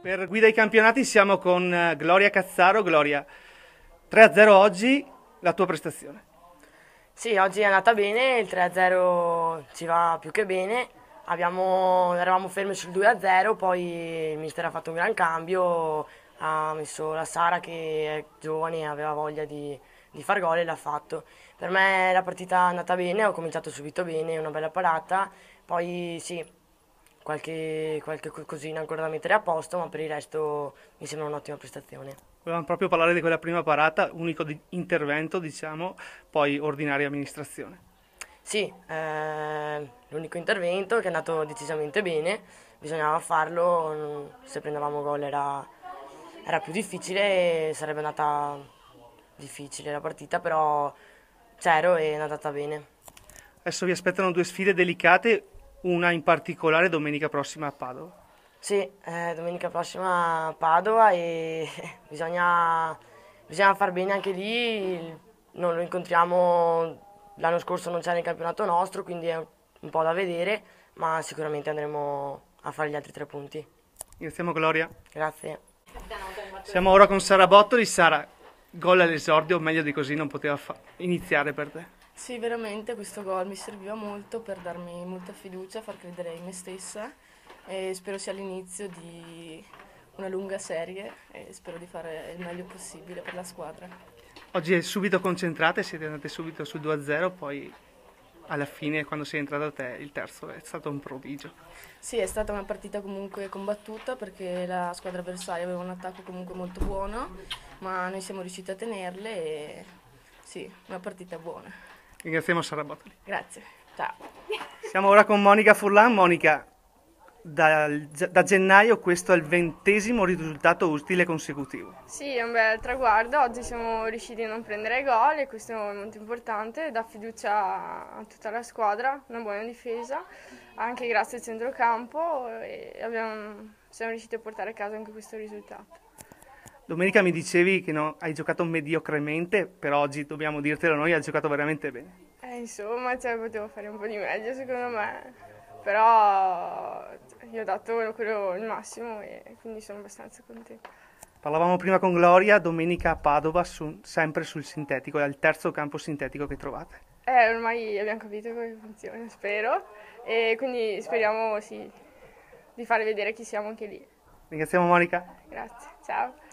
Per Guida ai Campionati siamo con Gloria Cazzaro. Gloria, 3-0 oggi, la tua prestazione. Sì, oggi è andata bene, il 3-0 ci va più che bene. Eravamo fermi sul 2-0, poi il mister ha fatto un gran cambio, ha messo la Sara che è giovane e aveva voglia di far gol e l'ha fatto. Per me la partita è andata bene, ho cominciato subito bene, una bella parata, poi sì, qualche cosina ancora da mettere a posto, ma per il resto mi sembra un'ottima prestazione. Volevamo proprio parlare di quella prima parata, unico intervento, diciamo, poi ordinaria amministrazione. Sì, l'unico intervento che è andato decisamente bene, bisognava farlo, se prendevamo gol era più difficile, sarebbe andata difficile la partita, però c'ero e è andata bene. Adesso vi aspettano due sfide delicate, una in particolare domenica prossima a Padova. Sì, domenica prossima a Padova e bisogna far bene anche lì, non lo incontriamo, l'anno scorso non c'era il campionato nostro, quindi è un po' da vedere, ma sicuramente andremo a fare gli altri 3 punti. Iniziamo Gloria. Grazie. Siamo ora con Sara Bottoli. Sara, gol all'esordio, meglio di così non poteva iniziare per te. Sì, veramente questo gol mi serviva molto per darmi molta fiducia, far credere in me stessa e spero sia l'inizio di una lunga serie e spero di fare il meglio possibile per la squadra. Oggi è subito concentrate, siete andate subito sul 2-0, poi alla fine quando sei entrato te il terzo è stato un prodigio. Sì, è stata una partita comunque combattuta perché la squadra avversaria aveva un attacco comunque molto buono, ma noi siamo riusciti a tenerle e sì, una partita buona. Ringraziamo Sara Bottoli. Grazie, ciao. Siamo ora con Monica Furlan. Monica, da gennaio questo è il 20° risultato utile consecutivo. Sì, è un bel traguardo, oggi siamo riusciti a non prendere gol e questo è molto importante, dà fiducia a tutta la squadra, una buona difesa, anche grazie al centrocampo e siamo riusciti a portare a casa anche questo risultato. Domenica mi dicevi che hai giocato mediocremente, però oggi dobbiamo dirtelo noi, hai giocato veramente bene. Insomma, potevo fare un po' di meglio secondo me, però io ho dato il massimo e quindi sono abbastanza contenta. Parlavamo prima con Gloria, domenica a Padova, sempre sul sintetico, è il terzo campo sintetico che trovate. Ormai abbiamo capito come funziona, spero, e quindi speriamo sì, di fare vedere chi siamo anche lì. Ringraziamo Monica. Grazie, ciao.